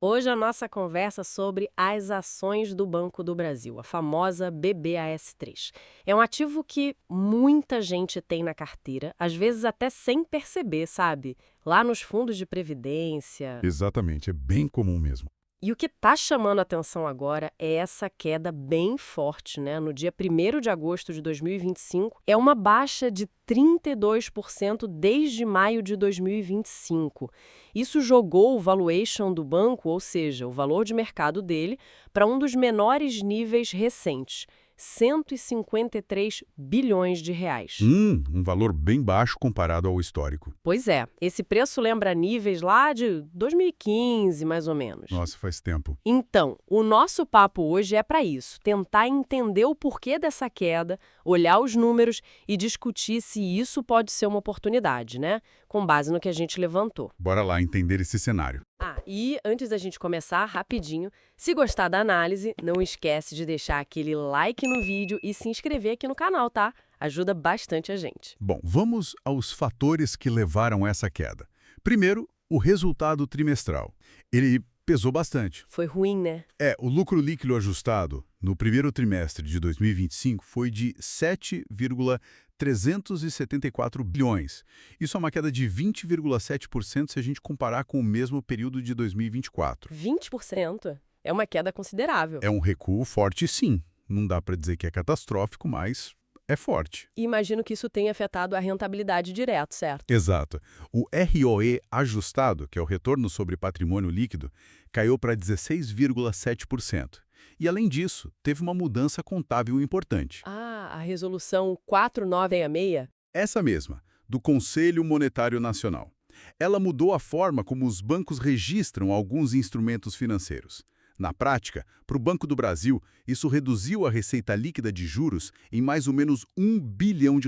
Hoje a nossa conversa sobre as ações do Banco do Brasil, a famosa BBAS3. É um ativo que muita gente tem na carteira, às vezes até sem perceber, sabe? Lá nos fundos de previdência. Exatamente, é bem comum mesmo. E o que está chamando a atenção agora é essa queda bem forte, né? No dia 1º de agosto de 2025, é uma baixa de 32% desde maio de 2025. Isso jogou o valuation do banco, ou seja, o valor de mercado dele, para um dos menores níveis recentes, 153 bilhões de reais. Um valor bem baixo comparado ao histórico. Pois é, esse preço lembra níveis lá de 2015, mais ou menos. Nossa, faz tempo. Então, o nosso papo hoje é para isso, tentar entender o porquê dessa queda, olhar os números e discutir se isso pode ser uma oportunidade, né? Com base no que a gente levantou. Bora lá entender esse cenário. E antes da gente começar, rapidinho, se gostar da análise, não esquece de deixar aquele like no vídeo e se inscrever aqui no canal, tá? Ajuda bastante a gente. Bom, vamos aos fatores que levaram a essa queda. Primeiro, o resultado trimestral. Ele pesou bastante. Foi ruim, né? O lucro líquido ajustado no primeiro trimestre de 2025 foi de 7,374 bilhões. Isso é uma queda de 20,7% se a gente comparar com o mesmo período de 2024. 20%? É uma queda considerável. É um recuo forte, sim. Não dá para dizer que é catastrófico, mas é forte. E imagino que isso tenha afetado a rentabilidade direto, certo? Exato. O ROE ajustado, que é o retorno sobre patrimônio líquido, caiu para 16,7%. E, além disso, teve uma mudança contábil importante. A resolução 4966? Essa mesma, do Conselho Monetário Nacional. Ela mudou a forma como os bancos registram alguns instrumentos financeiros. Na prática, para o Banco do Brasil, isso reduziu a receita líquida de juros em mais ou menos R$ 1 bilhão.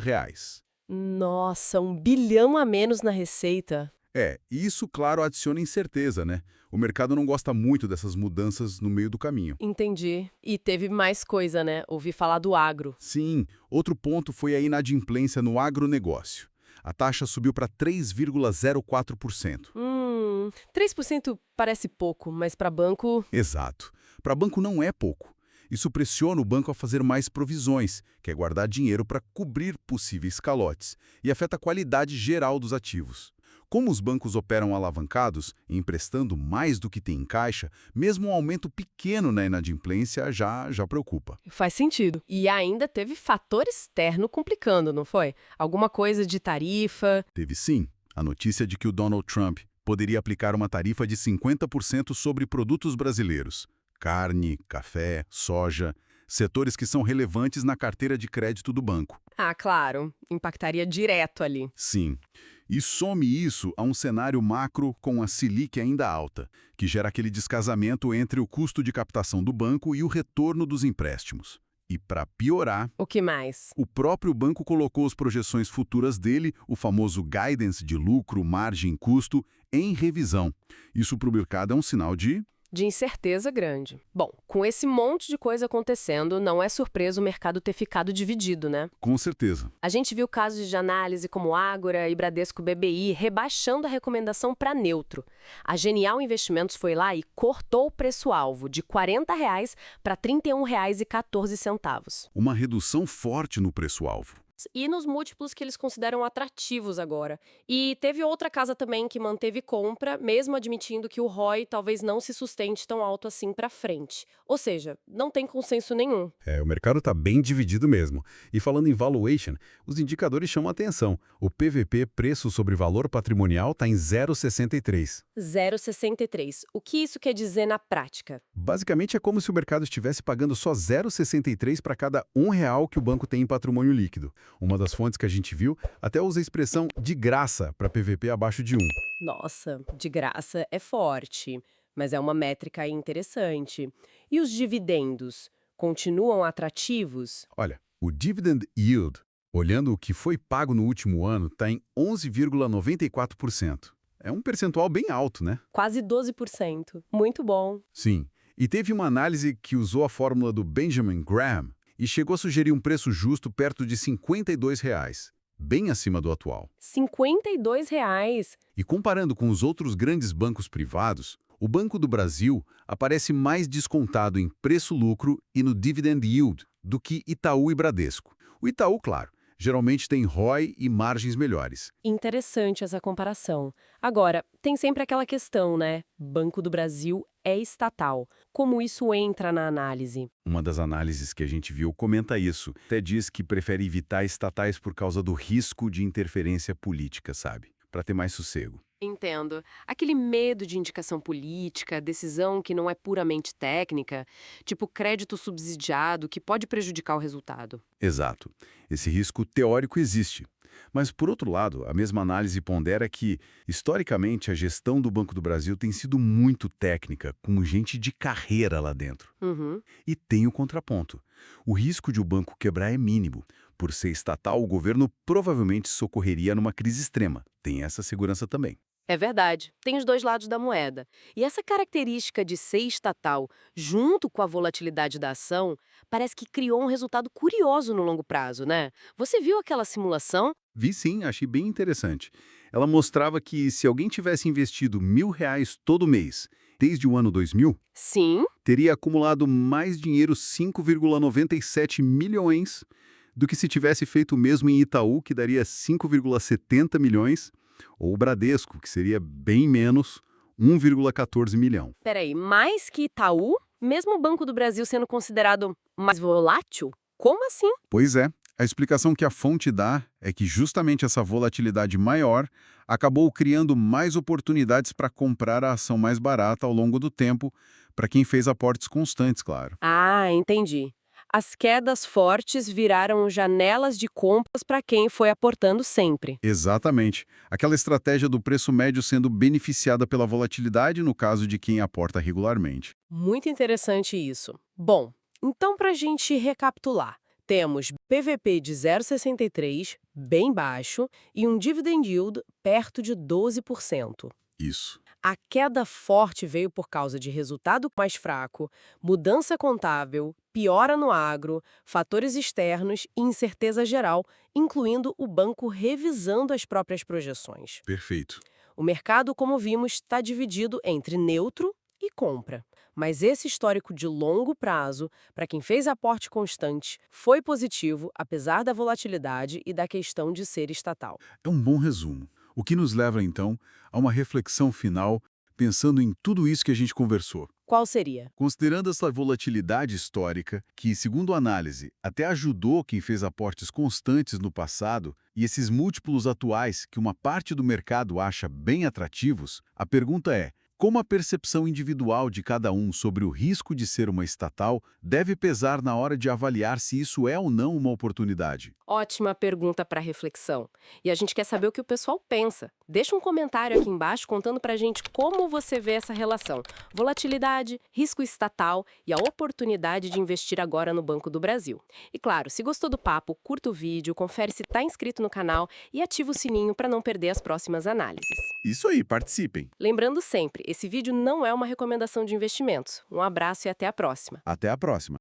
Nossa, 1 bilhão a menos na receita. E isso, claro, adiciona incerteza, né? O mercado não gosta muito dessas mudanças no meio do caminho. Entendi. E teve mais coisa, né? Ouvi falar do agro. Sim, outro ponto foi a inadimplência no agronegócio. A taxa subiu para 3,04%. 3% parece pouco, mas para banco... Exato. Para banco não é pouco. Isso pressiona o banco a fazer mais provisões, que é guardar dinheiro para cobrir possíveis calotes, e afeta a qualidade geral dos ativos. Como os bancos operam alavancados, emprestando mais do que tem em caixa, mesmo um aumento pequeno na inadimplência já preocupa. Faz sentido. E ainda teve fator externo complicando, não foi? Alguma coisa de tarifa... Teve sim a notícia de que o Donald Trump poderia aplicar uma tarifa de 50% sobre produtos brasileiros. Carne, café, soja, setores que são relevantes na carteira de crédito do banco. Claro. Impactaria direto ali. Sim. E some isso a um cenário macro com a Selic ainda alta, que gera aquele descasamento entre o custo de captação do banco e o retorno dos empréstimos. E para piorar, O que mais? o próprio banco colocou as projeções futuras dele, o famoso guidance de lucro, margem, custo, em revisão. Isso para o mercado é um sinal de... De incerteza grande. Bom, com esse monte de coisa acontecendo, não é surpresa o mercado ter ficado dividido, né? Com certeza. A gente viu casos de análise como Ágora e Bradesco BBI rebaixando a recomendação para neutro. A Genial Investimentos foi lá e cortou o preço-alvo de R$ 40 para R$ 31,14. Uma redução forte no preço-alvo. E nos múltiplos que eles consideram atrativos agora. E teve outra casa também que manteve compra, mesmo admitindo que o ROI talvez não se sustente tão alto assim para frente. Ou seja, não tem consenso nenhum. O mercado está bem dividido mesmo. E falando em valuation, os indicadores chamam a atenção. O PVP, preço sobre valor patrimonial, está em 0,63. 0,63. O que isso quer dizer na prática? Basicamente é como se o mercado estivesse pagando só 0,63 para cada R$ 1 que o banco tem em patrimônio líquido. Uma das fontes que a gente viu até usa a expressão de graça para PVP abaixo de 1. Nossa, de graça é forte, mas é uma métrica aí interessante. E os dividendos continuam atrativos? Olha, o dividend yield, olhando o que foi pago no último ano, está em 11,94%. É um percentual bem alto, né? Quase 12%. Muito bom. Sim. E teve uma análise que usou a fórmula do Benjamin Graham e chegou a sugerir um preço justo perto de R$ 52, bem acima do atual. R$ 52? E comparando com os outros grandes bancos privados, O Banco do Brasil aparece mais descontado em preço-lucro e no dividend yield do que Itaú e Bradesco. O Itaú, claro, geralmente tem ROI e margens melhores. Interessante essa comparação. Agora, tem sempre aquela questão, né? Banco do Brasil é estatal. Como isso entra na análise? Uma das análises que a gente viu comenta isso. Até diz que prefere evitar estatais por causa do risco de interferência política, sabe? Para ter mais sossego. Entendo. Aquele medo de indicação política, decisão que não é puramente técnica, tipo crédito subsidiado que pode prejudicar o resultado. Exato. Esse risco teórico existe. Mas, por outro lado, a mesma análise pondera que, historicamente, a gestão do Banco do Brasil tem sido muito técnica, com gente de carreira lá dentro. Uhum. E tem o contraponto. O risco de o banco quebrar é mínimo. Por ser estatal, o governo provavelmente socorreria numa crise extrema. Tem essa segurança também. É verdade, tem os dois lados da moeda. E essa característica de ser estatal, junto com a volatilidade da ação, parece que criou um resultado curioso no longo prazo, né? Você viu aquela simulação? Vi sim, achei bem interessante. Ela mostrava que se alguém tivesse investido R$ 1.000 todo mês, desde o ano 2000, Sim. teria acumulado mais dinheiro, 5,97 milhões, do que se tivesse feito o mesmo em Itaú, que daria 5,70 milhões, ou o Bradesco, que seria bem menos, 1,14 milhão. Peraí, mais que Itaú? Mesmo o Banco do Brasil sendo considerado mais volátil? Como assim? Pois é, a explicação que a fonte dá é que justamente essa volatilidade maior acabou criando mais oportunidades para comprar a ação mais barata ao longo do tempo, para quem fez aportes constantes, claro. Ah, entendi. As quedas fortes viraram janelas de compras para quem foi aportando sempre. Exatamente. Aquela estratégia do preço médio sendo beneficiada pela volatilidade no caso de quem aporta regularmente. Muito interessante isso. Bom, então para a gente recapitular, temos PVP de 0,63, bem baixo, e um dividend yield perto de 12%. Isso. A queda forte veio por causa de resultado mais fraco, mudança contábil, piora no agro, fatores externos e incerteza geral, incluindo o banco revisando as próprias projeções. Perfeito. O mercado, como vimos, está dividido entre neutro e compra. Mas esse histórico de longo prazo, para quem fez aporte constante, foi positivo, apesar da volatilidade e da questão de ser estatal. É um bom resumo. O que nos leva, então, a uma reflexão final, pensando em tudo isso que a gente conversou. Qual seria? Considerando essa volatilidade histórica, que, segundo a análise, até ajudou quem fez aportes constantes no passado, e esses múltiplos atuais que uma parte do mercado acha bem atrativos, a pergunta é: como a percepção individual de cada um sobre o risco de ser uma estatal deve pesar na hora de avaliar se isso é ou não uma oportunidade? Ótima pergunta para reflexão. E a gente quer saber o que o pessoal pensa. Deixa um comentário aqui embaixo contando para a gente como você vê essa relação. Volatilidade, risco estatal e a oportunidade de investir agora no Banco do Brasil. E claro, se gostou do papo, curta o vídeo, confere se está inscrito no canal e ativa o sininho para não perder as próximas análises. Isso aí, participem. Lembrando sempre, esse vídeo não é uma recomendação de investimentos. Um abraço e até a próxima. Até a próxima.